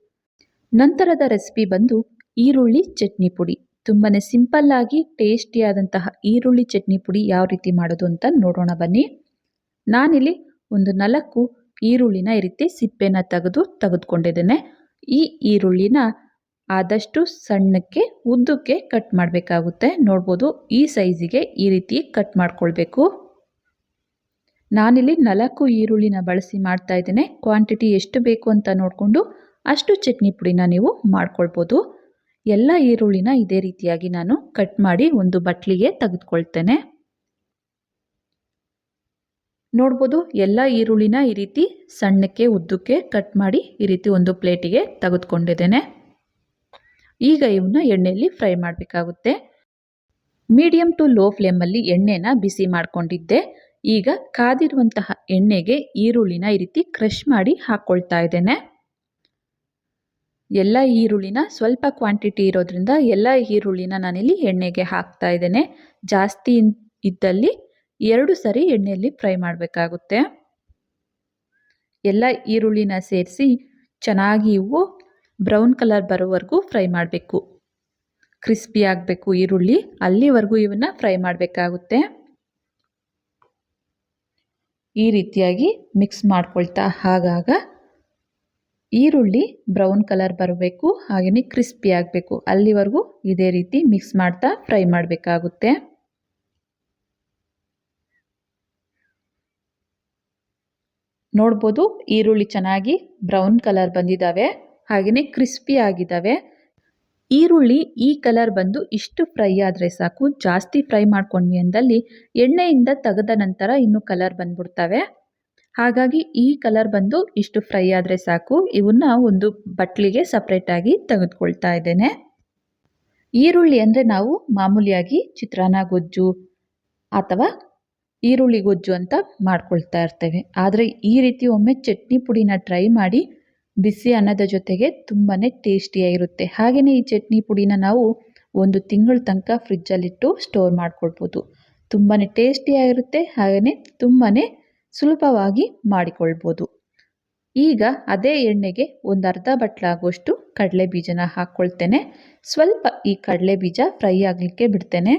ನಂತರದ ರೆಸಿಪಿ ಬಂದು ಈರುಳ್ಳಿ ಚಟ್ನಿ ಪುಡಿ. ತುಂಬಾ ಸಿಂಪಲ್ ಆಗಿ ಟೇಸ್ಟಿಯಾದಂತಹ ಈರುಳ್ಳಿ ಚಟ್ನಿ ಪುಡಿ ಯಾವ ರೀತಿ ಮಾಡೋದು ಅಂತ ನೋಡೋಣ ಬನ್ನಿ. ನಾನಿಲ್ಲಿ ಒಂದು 4 ಈರುಳ್ಳಿನ ಈ ರೀತಿ ಸಿಪ್ಪೆನ ತೆಗೆದುಕೊಂಡಿದ್ದೇನೆ. ಈ ಈರುಳ್ಳಿನ ಆದಷ್ಟು ಸಣ್ಣಕ್ಕೆ ಉದ್ದಕ್ಕೆ ಕಟ್ ಮಾಡಬೇಕಾಗುತ್ತೆ. ನೋಡ್ಬೋದು, ಈ ಸೈಜಿಗೆ ಈ ರೀತಿ ಕಟ್ ಮಾಡ್ಕೊಳ್ಬೇಕು. ನಾನಿಲ್ಲಿ 4 ಈರುಳ್ಳಿನ ಬಳಸಿ ಮಾಡ್ತಾ ಇದ್ದೇನೆ. ಕ್ವಾಂಟಿಟಿ ಎಷ್ಟು ಬೇಕು ಅಂತ ನೋಡಿಕೊಂಡು ಅಷ್ಟು ಚಟ್ನಿ ಪುಡಿನ ನೀವು ಮಾಡ್ಕೊಳ್ಬೋದು. ಎಲ್ಲ ಈರುಳ್ಳಿನ ಇದೇ ರೀತಿಯಾಗಿ ನಾನು ಕಟ್ ಮಾಡಿ ಒಂದು ಬಟ್ಲಿಗೆ ತೆಗೆದುಕೊಳ್ತೇನೆ. ನೋಡ್ಬೋದು, ಎಲ್ಲ ಈರುಳ್ಳಿನ ಈ ರೀತಿ ಸಣ್ಣಕ್ಕೆ ಉದ್ದಕ್ಕೆ ಕಟ್ ಮಾಡಿ ಈ ರೀತಿ ಒಂದು ಪ್ಲೇಟಿಗೆ ತೆಗೆದುಕೊಂಡಿದ್ದೇನೆ. ಈಗ ಇವನ್ನ ಎಣ್ಣೆಯಲ್ಲಿ ಫ್ರೈ ಮಾಡಬೇಕಾಗುತ್ತೆ. ಮೀಡಿಯಮ್ ಟು ಲೋ ಫ್ಲೇಮಲ್ಲಿ ಎಣ್ಣೆನ ಬಿಸಿ ಮಾಡಿಕೊಂಡಿದ್ದೆ. ಈಗ ಕಾದಿರುವಂತಹ ಎಣ್ಣೆಗೆ ಈರುಳ್ಳಿನ ಈ ರೀತಿ ಕ್ರಷ್ ಮಾಡಿ ಹಾಕ್ಕೊಳ್ತಾ ಇದ್ದೇನೆ. ಎಲ್ಲ ಈರುಳ್ಳಿನ ಸ್ವಲ್ಪ ಕ್ವಾಂಟಿಟಿ ಇರೋದ್ರಿಂದ ಎಲ್ಲ ಈರುಳ್ಳಿನ ನಾನಿಲ್ಲಿ ಎಣ್ಣೆಗೆ ಹಾಕ್ತಾ ಇದ್ದೇನೆ. ಜಾಸ್ತಿ ಇದ್ದಲ್ಲಿ 2 ಸರಿ ಎಣ್ಣೆಯಲ್ಲಿ ಫ್ರೈ ಮಾಡಬೇಕಾಗುತ್ತೆ. ಎಲ್ಲ ಈರುಳ್ಳಿನ ಸೇರಿಸಿ ಚೆನ್ನಾಗಿ ಇವು ಬ್ರೌನ್ ಕಲರ್ ಬರೋವರೆಗೂ ಫ್ರೈ ಮಾಡಬೇಕು. ಕ್ರಿಸ್ಪಿ ಆಗಬೇಕು ಈರುಳ್ಳಿ, ಅಲ್ಲಿವರೆಗೂ ಇವನ್ನ ಫ್ರೈ ಮಾಡಬೇಕಾಗುತ್ತೆ. ಈ ರೀತಿಯಾಗಿ ಮಿಕ್ಸ್ ಮಾಡ್ಕೊಳ್ತಾ ಆಗಾಗ ಈರುಳ್ಳಿ ಬ್ರೌನ್ ಕಲರ್ ಬರಬೇಕು, ಹಾಗೆಯೇ ಕ್ರಿಸ್ಪಿ ಆಗಬೇಕು. ಅಲ್ಲಿವರೆಗೂ ಇದೇ ರೀತಿ ಮಿಕ್ಸ್ ಮಾಡ್ತಾ ಫ್ರೈ ಮಾಡಬೇಕಾಗುತ್ತೆ. ನೋಡ್ಬೋದು, ಈರುಳ್ಳಿ ಚೆನ್ನಾಗಿ ಬ್ರೌನ್ ಕಲರ್ ಬಂದಿದ್ದಾವೆ, ಹಾಗೆಯೇ ಕ್ರಿಸ್ಪಿ ಆಗಿದ್ದಾವೆ. ಈರುಳ್ಳಿ ಈ ಕಲರ್ ಬಂದು ಇಷ್ಟು ಫ್ರೈ ಆದರೆ ಸಾಕು. ಜಾಸ್ತಿ ಫ್ರೈ ಮಾಡ್ಕೊಂಡ್ವಿ ಅಂದಲ್ಲಿ ಎಣ್ಣೆಯಿಂದ ತೆಗೆದ ನಂತರ ಇನ್ನೂ ಕಲರ್ ಬಂದ್ಬಿಡ್ತವೆ. ಹಾಗಾಗಿ ಈ ಕಲರ್ ಬಂದು ಇಷ್ಟು ಫ್ರೈ ಆದರೆ ಸಾಕು. ಇವನ್ನ ಒಂದು ಬಟ್ಲಿಗೆ ಸಪ್ರೇಟಾಗಿ ತೆಗೆದುಕೊಳ್ತಾ ಇದ್ದೇನೆ. ಈರುಳ್ಳಿ ಅಂದರೆ ನಾವು ಮಾಮೂಲಿಯಾಗಿ ಚಿತ್ರಾನ್ನ ಗೊಜ್ಜು ಅಥವಾ ಈರುಳ್ಳಿ ಗೊಜ್ಜು ಅಂತ ಮಾಡ್ಕೊಳ್ತಾ ಇರ್ತೇವೆ. ಆದರೆ ಈ ರೀತಿ ಒಮ್ಮೆ ಚಟ್ನಿ ಪುಡಿನ ಟ್ರೈ ಮಾಡಿ, ಬಿಸಿ ಅನ್ನದ ಜೊತೆಗೆ ತುಂಬಾ ಟೇಸ್ಟಿಯಾಗಿರುತ್ತೆ. ಹಾಗೆಯೇ ಈ ಚಟ್ನಿ ಪುಡಿನ ನಾವು 1 ತಿಂಗಳ ತನಕ ಫ್ರಿಜ್ಜಲ್ಲಿಟ್ಟು ಸ್ಟೋರ್ ಮಾಡ್ಕೊಳ್ಬೋದು. ತುಂಬಾ ಟೇಸ್ಟಿಯಾಗಿರುತ್ತೆ, ಹಾಗೆಯೇ ತುಂಬಾ ಸುಲಭವಾಗಿ ಮಾಡಿಕೊಳ್ಬೋದು. ಈಗ ಅದೇ ಎಣ್ಣೆಗೆ ಒಂದು ಅರ್ಧ ಬಟ್ಲಾಗುವಷ್ಟು ಕಡಲೆ ಬೀಜನ ಹಾಕ್ಕೊಳ್ತೇನೆ. ಸ್ವಲ್ಪ ಈ ಕಡಲೆ ಬೀಜ ಫ್ರೈ ಆಗಲಿಕ್ಕೆ ಬಿಡ್ತೇನೆ.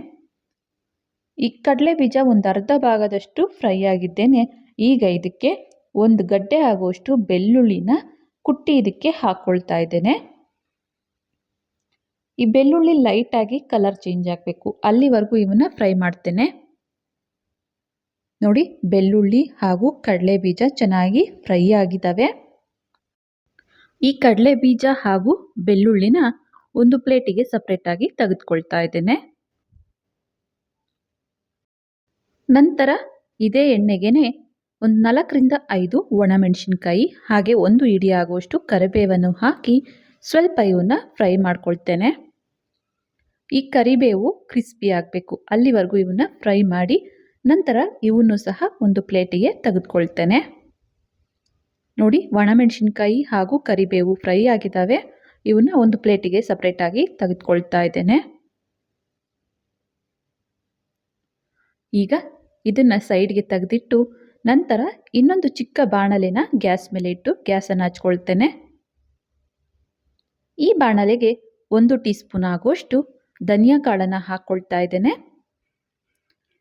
ಈ ಕಡಲೆ ಬೀಜ ಒಂದು ಅರ್ಧ ಭಾಗದಷ್ಟು ಫ್ರೈ ಆಗಿದ್ದೇನೆ. ಈಗ ಇದಕ್ಕೆ 1 ಗಡ್ಡೆ ಆಗುವಷ್ಟು ಬೆಳ್ಳುಳ್ಳಿನ ಕುಟ್ಟಿ ಇದಕ್ಕೆ ಹಾಕ್ಕೊಳ್ತಾ ಇದ್ದೇನೆ. ಈ ಬೆಳ್ಳುಳ್ಳಿ ಲೈಟಾಗಿ ಕಲರ್ ಚೇಂಜ್ ಆಗಬೇಕು, ಅಲ್ಲಿವರೆಗೂ ಇವನ್ನ ಫ್ರೈ ಮಾಡ್ತೇನೆ. ನೋಡಿ, ಬೆಳ್ಳುಳ್ಳಿ ಹಾಗೂ ಕಡಲೆ ಬೀಜ ಚೆನ್ನಾಗಿ ಫ್ರೈ ಆಗಿದ್ದಾವೆ. ಈ ಕಡಲೆ ಬೀಜ ಹಾಗೂ ಬೆಳ್ಳುಳ್ಳಿನ ಒಂದು ಪ್ಲೇಟಿಗೆ ಸಪ್ರೇಟಾಗಿ ತೆಗೆದುಕೊಳ್ತಾ ಇದ್ದೇನೆ. ನಂತರ ಇದೇ ಎಣ್ಣೆಗೆನೆ ಒಂದು 4 ರಿಂದ 5 ಒಣಮೆಣಸಿನ್ಕಾಯಿ ಹಾಗೆ 1 ಇಡಿ ಆಗುವಷ್ಟು ಕರಿಬೇವನ್ನು ಹಾಕಿ ಸ್ವಲ್ಪ ಇವನ್ನ ಫ್ರೈ ಮಾಡ್ಕೊಳ್ತೇನೆ. ಈ ಕರಿಬೇವು ಕ್ರಿಸ್ಪಿ ಆಗಬೇಕು, ಅಲ್ಲಿವರೆಗೂ ಇವನ್ನ ಫ್ರೈ ಮಾಡಿ ನಂತರ ಇವನ್ನು ಸಹ ಒಂದು ಪ್ಲೇಟಿಗೆ ತೆಗೆದುಕೊಳ್ತೇನೆ. ನೋಡಿ, ಒಣಮೆಣಸಿನ್ಕಾಯಿ ಹಾಗೂ ಕರಿಬೇವು ಫ್ರೈ ಆಗಿದ್ದಾವೆ. ಇವನ್ನ ಒಂದು ಪ್ಲೇಟಿಗೆ ಸಪ್ರೇಟಾಗಿ ತೆಗೆದುಕೊಳ್ತಾ ಇದ್ದೇನೆ. ಈಗ ಇದನ್ನು ಸೈಡ್ಗೆ ತೆಗೆದಿಟ್ಟು ನಂತರ ಇನ್ನೊಂದು ಚಿಕ್ಕ ಬಾಣಲೆನ ಗ್ಯಾಸ್ ಮೇಲೆ ಇಟ್ಟು ಗ್ಯಾಸನ್ನು ಹಚ್ಕೊಳ್ತೇನೆ. ಈ ಬಾಣಲೆಗೆ 1 ಟೀ ಸ್ಪೂನ್ ಆಗುವಷ್ಟು ಧನಿಯಾ ಕಾಳನ್ನು ಹಾಕ್ಕೊಳ್ತಾ ಇದ್ದೇನೆ.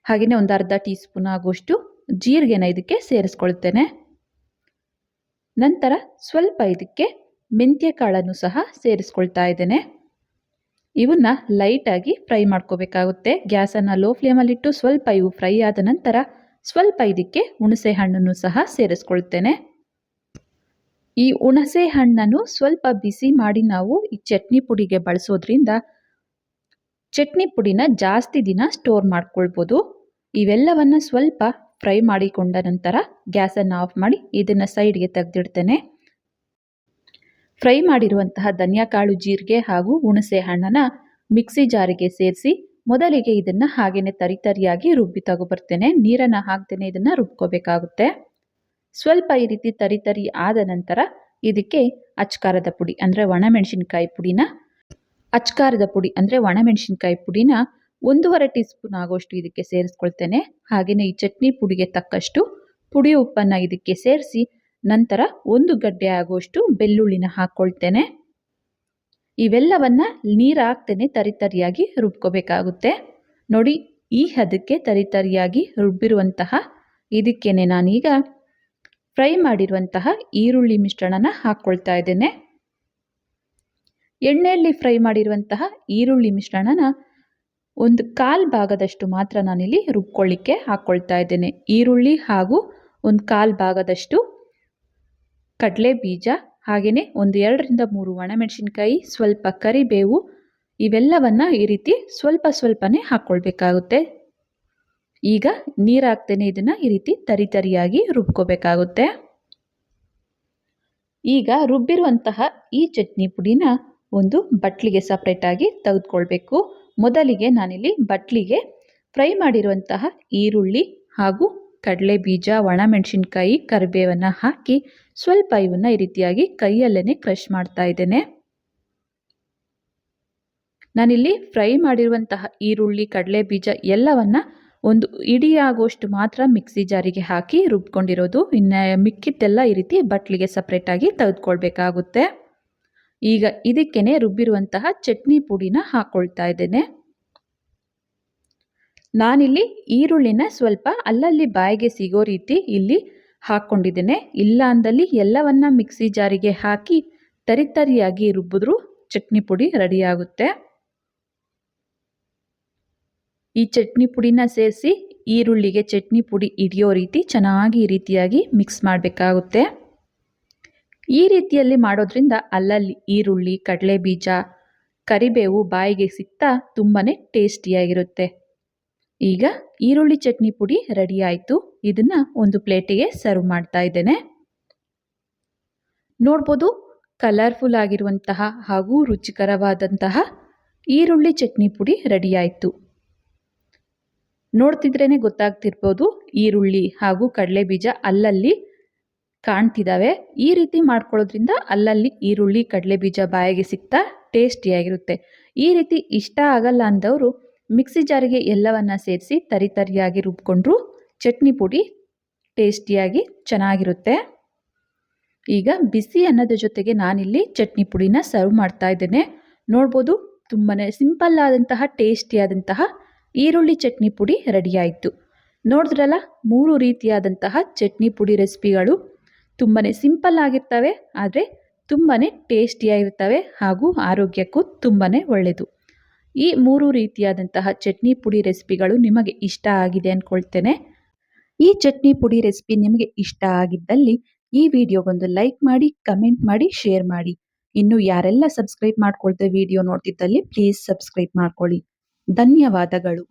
ಹಾಗೆಯೇ ಒಂದು ಅರ್ಧ ಟೀ ಸ್ಪೂನ್ ಆಗುವಷ್ಟು ಜೀರಿಗೆನ ಇದಕ್ಕೆ ಸೇರಿಸ್ಕೊಳ್ತೇನೆ. ನಂತರ ಸ್ವಲ್ಪ ಇದಕ್ಕೆ ಮೆಂತ್ಯ ಕಾಳನ್ನು ಸಹ ಸೇರಿಸ್ಕೊಳ್ತಾ ಇದ್ದೇನೆ. ಇವನ್ನ ಲೈಟಾಗಿ ಫ್ರೈ ಮಾಡ್ಕೋಬೇಕಾಗುತ್ತೆ. ಗ್ಯಾಸನ್ನು ಲೋ ಫ್ಲೇಮಲ್ಲಿಟ್ಟು ಸ್ವಲ್ಪ ಇವು ಫ್ರೈ ಆದ ನಂತರ ಸ್ವಲ್ಪ ಇದಕ್ಕೆ ಹುಣಸೆ ಹಣ್ಣನ್ನು ಸಹ ಸೇರಿಸ್ಕೊಳ್ತೇನೆ. ಈ ಹುಣಸೆ ಹಣ್ಣನ್ನು ಸ್ವಲ್ಪ ಬಿಸಿ ಮಾಡಿ ನಾವು ಈ ಚಟ್ನಿ ಪುಡಿಗೆ ಬಳಸೋದ್ರಿಂದ ಚಟ್ನಿ ಪುಡಿನ ಜಾಸ್ತಿ ದಿನ ಸ್ಟೋರ್ ಮಾಡ್ಕೊಳ್ಬೋದು. ಇವೆಲ್ಲವನ್ನು ಸ್ವಲ್ಪ ಫ್ರೈ ಮಾಡಿಕೊಂಡ ನಂತರ ಗ್ಯಾಸನ್ನು ಆಫ್ ಮಾಡಿ ಇದನ್ನು ಸೈಡ್ಗೆ ತೆಗೆದಿಡ್ತೇನೆ. ಫ್ರೈ ಮಾಡಿರುವಂತಹ ಧನಿಯಾಕಾಳು, ಜೀರಿಗೆ ಹಾಗೂ ಹುಣಸೆ ಹಣ್ಣನ್ನು ಮಿಕ್ಸಿ ಜಾರಿಗೆ ಸೇರಿಸಿ ಮೊದಲಿಗೆ ಇದನ್ನು ಹಾಗೆಯೇ ತರಿಯಾಗಿ ರುಬ್ಬಿ ತಗೊಬರ್ತೇನೆ. ನೀರನ್ನು ಹಾಕ್ತೇನೆ, ಇದನ್ನು ರುಬ್ಕೋಬೇಕಾಗುತ್ತೆ. ಸ್ವಲ್ಪ ಈ ರೀತಿ ತರಿ ಆದ ನಂತರ ಇದಕ್ಕೆ ಅಚ್ಕಾರದ ಪುಡಿ ಅಂದರೆ ಒಣಮೆಣಸಿನ್ಕಾಯಿ ಪುಡಿನ ಒಣಮೆಣಸಿನ್ಕಾಯಿ ಪುಡಿನ 1.5 ಟೀ ಸ್ಪೂನ್ ಆಗುವಷ್ಟು ಇದಕ್ಕೆ ಸೇರಿಸ್ಕೊಳ್ತೇನೆ. ಹಾಗೆಯೇ ಈ ಚಟ್ನಿ ಪುಡಿಗೆ ತಕ್ಕಷ್ಟು ಪುಡಿ ಉಪ್ಪನ್ನು ಇದಕ್ಕೆ ಸೇರಿಸಿ ನಂತರ 1 ಗಡ್ಡೆ ಆಗುವಷ್ಟು ಬೆಳ್ಳುಳ್ಳಿನ ಹಾಕ್ಕೊಳ್ತೇನೆ. ಇವೆಲ್ಲವನ್ನ ನೀರು ಹಾಕ್ತೇನೆ ತರಿಯಾಗಿ ರುಬ್ಕೋಬೇಕಾಗುತ್ತೆ. ನೋಡಿ, ಈ ಹದಕ್ಕೆ ತರಿಯಾಗಿ ರುಬ್ಬಿರುವಂತಹ ಇದಕ್ಕೇನೆ ನಾನೀಗ ಫ್ರೈ ಮಾಡಿರುವಂತಹ ಈರುಳ್ಳಿ ಮಿಶ್ರಣನ ಹಾಕ್ಕೊಳ್ತಾ ಇದ್ದೇನೆ. ಎಣ್ಣೆಯಲ್ಲಿ ಫ್ರೈ ಮಾಡಿರುವಂತಹ ಈರುಳ್ಳಿ ಮಿಶ್ರಣನ 1/4 ಭಾಗದಷ್ಟು ಮಾತ್ರ ನಾನಿಲ್ಲಿ ರುಬ್ಕೊಳ್ಳಿಕ್ಕೆ ಹಾಕ್ಕೊಳ್ತಾ ಇದ್ದೇನೆ. ಈರುಳ್ಳಿ ಹಾಗೂ 1/4 ಭಾಗದಷ್ಟು ಕಡಲೆ ಬೀಜ ಹಾಗೆಯೇ 2 ರಿಂದ 3 ಒಣಮೆಣಸಿನ್ಕಾಯಿ, ಸ್ವಲ್ಪ ಕರಿಬೇವು, ಇವೆಲ್ಲವನ್ನ ಈ ರೀತಿ ಸ್ವಲ್ಪನೇ ಹಾಕ್ಕೊಳ್ಬೇಕಾಗುತ್ತೆ. ಈಗ ನೀರು ಹಾಕ್ತೇನೆ, ಇದನ್ನು ಈ ರೀತಿ ತರಿಯಾಗಿ ರುಬ್ಕೋಬೇಕಾಗುತ್ತೆ. ಈಗ ರುಬ್ಬಿರುವಂತಹ ಈ ಚಟ್ನಿ ಪುಡಿನ ಒಂದು ಬಟ್ಲಿಗೆ ಸಪ್ರೇಟಾಗಿ ತೆಗೆದುಕೊಳ್ಬೇಕು. ಮೊದಲಿಗೆ ನಾನಿಲ್ಲಿ ಬಟ್ಲಿಗೆ ಫ್ರೈ ಮಾಡಿರುವಂತಹ ಈರುಳ್ಳಿ ಹಾಗೂ ಕಡಲೆ ಬೀಜ, ಒಣಮೆಣಸಿನ್ಕಾಯಿ, ಕರಿಬೇವನ್ನು ಹಾಕಿ ಸ್ವಲ್ಪ ಇವನ್ನ ಈ ರೀತಿಯಾಗಿ ಕೈಯಲ್ಲೇ ಕ್ರಷ್ ಮಾಡ್ತಾ ಇದ್ದೇನೆ. ನಾನಿಲ್ಲಿ ಫ್ರೈ ಮಾಡಿರುವಂತಹ ಈರುಳ್ಳಿ, ಕಡಲೆ ಬೀಜ ಎಲ್ಲವನ್ನ ಒಂದು ಇಡಿ ಆಗುವಷ್ಟು ಮಾತ್ರ ಮಿಕ್ಸಿ ಜಾರಿಗೆ ಹಾಕಿ ರುಬ್ಕೊಂಡಿರೋದು. ಇನ್ನು ಮಿಕ್ಕಿದ್ದೆಲ್ಲ ಈ ರೀತಿ ಬಟ್ಲಿಗೆ ಸಪ್ರೇಟಾಗಿ ತೆಗೆದುಕೊಳ್ಬೇಕಾಗುತ್ತೆ. ಈಗ ಇದಕ್ಕೇನೆ ರುಬ್ಬಿರುವಂತಹ ಚಟ್ನಿ ಪುಡಿನ ಹಾಕ್ಕೊಳ್ತಾ ಇದ್ದೇನೆ. ನಾನಿಲ್ಲಿ ಈರುಳ್ಳಿನ ಸ್ವಲ್ಪ ಅಲ್ಲಲ್ಲಿ ಬಾಯಿಗೆ ಸಿಗೋ ರೀತಿ ಇಲ್ಲಿ ಹಾಕ್ಕೊಂಡಿದ್ದೇನೆ. ಇಲ್ಲ ಅಂದಲ್ಲಿ ಎಲ್ಲವನ್ನ ಮಿಕ್ಸಿ ಜಾರಿಗೆ ಹಾಕಿ ತರಿಯಾಗಿ ರುಬ್ಬಿದ್ರೂ ಚಟ್ನಿ ಪುಡಿ ರೆಡಿಯಾಗುತ್ತೆ. ಈ ಚಟ್ನಿ ಪುಡಿನ ಸೇರಿಸಿ ಈರುಳ್ಳಿಗೆ ಚಟ್ನಿ ಪುಡಿ ಹಿಡಿಯೋ ರೀತಿ ಚೆನ್ನಾಗಿ ಈ ರೀತಿಯಾಗಿ ಮಿಕ್ಸ್ ಮಾಡಬೇಕಾಗುತ್ತೆ. ಈ ರೀತಿಯಲ್ಲಿ ಮಾಡೋದ್ರಿಂದ ಅಲ್ಲಲ್ಲಿ ಈರುಳ್ಳಿ, ಕಡಲೆ ಬೀಜ, ಕರಿಬೇವು ಬಾಯಿಗೆ ಸಿಗ್ತಾ ತುಂಬಾ ಟೇಸ್ಟಿಯಾಗಿರುತ್ತೆ. ಈಗ ಈರುಳ್ಳಿ ಚಟ್ನಿ ಪುಡಿ ರೆಡಿ ಆಯಿತು. ಇದನ್ನು ಒಂದು ಪ್ಲೇಟಿಗೆ ಸರ್ವ್ ಮಾಡ್ತಾ ಇದ್ದೇನೆ. ನೋಡ್ಬೋದು, ಕಲರ್ಫುಲ್ ಆಗಿರುವಂತಹ ಹಾಗೂ ರುಚಿಕರವಾದಂತಹ ಈರುಳ್ಳಿ ಚಟ್ನಿ ಪುಡಿ ರೆಡಿ ಆಯಿತು. ನೋಡ್ತಿದ್ರೇನೆ ಗೊತ್ತಾಗ್ತಿರ್ಬೋದು ಈರುಳ್ಳಿ ಹಾಗೂ ಕಡಲೆಬೀಜ ಅಲ್ಲಲ್ಲಿ ಕಾಣ್ತಿದ್ದಾವೆ. ಈ ರೀತಿ ಮಾಡ್ಕೊಳ್ಳೋದ್ರಿಂದ ಅಲ್ಲಲ್ಲಿ ಈರುಳ್ಳಿ ಕಡಲೆಬೀಜ ಬಾಯಿಗೆ ಸಿಗ್ತಾ ಟೇಸ್ಟಿಯಾಗಿರುತ್ತೆ. ಈ ರೀತಿ ಇಷ್ಟ ಆಗಲ್ಲ ಅಂದವರು ಮಿಕ್ಸಿ ಜಾರಿಗೆ ಎಲ್ಲವನ್ನ ಸೇರಿಸಿ ತರಿಯಾಗಿ ರುಬ್ಕೊಂಡ್ರು ಚಟ್ನಿ ಪುಡಿ ಟೇಸ್ಟಿಯಾಗಿ ಚೆನ್ನಾಗಿರುತ್ತೆ. ಈಗ ಬಿಸಿ ಅನ್ನದ ಜೊತೆಗೆ ನಾನಿಲ್ಲಿ ಚಟ್ನಿ ಪುಡಿನ ಸರ್ವ್ ಮಾಡ್ತಾ ಇದ್ದೇನೆ. ನೋಡ್ಬೋದು ತುಂಬಾನೇ ಸಿಂಪಲ್ ಆದಂತಹ ಟೇಸ್ಟಿಯಾದಂತಹ ಈರುಳ್ಳಿ ಚಟ್ನಿ ಪುಡಿ ರೆಡಿ ಆಯಿತು. ನೋಡಿದ್ರಲ್ಲ 3 ರೀತಿಯಾದಂತಹ ಚಟ್ನಿ ಪುಡಿ ರೆಸಿಪಿಗಳು ತುಂಬಾನೇ ಸಿಂಪಲ್ ಆಗಿರ್ತವೆ, ಆದರೆ ತುಂಬಾನೇ ಟೇಸ್ಟಿಯಾಗಿರ್ತವೆ ಹಾಗೂ ಆರೋಗ್ಯಕ್ಕೂ ತುಂಬಾನೇ ಒಳ್ಳೆಯದು. ಈ 3 ರೀತಿಯಾದಂತಹ ಚಟ್ನಿ ಪುಡಿ ರೆಸಿಪಿಗಳು ನಿಮಗೆ ಇಷ್ಟ ಆಗಿದೆ ಅಂದ್ಕೊಳ್ತೇನೆ. ಈ ಚಟ್ನಿ ಪುಡಿ ರೆಸಿಪಿ ನಿಮಗೆ ಇಷ್ಟ ಆಗಿದ್ದಲ್ಲಿ ಈ ವಿಡಿಯೋಗೊಂದು ಲೈಕ್ ಮಾಡಿ, ಕಮೆಂಟ್ ಮಾಡಿ, ಶೇರ್ ಮಾಡಿ. ಇನ್ನು ಯಾರೆಲ್ಲ ಸಬ್ಸ್ಕ್ರೈಬ್ ಮಾಡ್ಕೊಳ್ದೆ ವಿಡಿಯೋ ನೋಡ್ತಿದ್ದಲ್ಲಿ ಪ್ಲೀಸ್ ಸಬ್ಸ್ಕ್ರೈಬ್ ಮಾಡ್ಕೊಳ್ಳಿ. ಧನ್ಯವಾದಗಳು.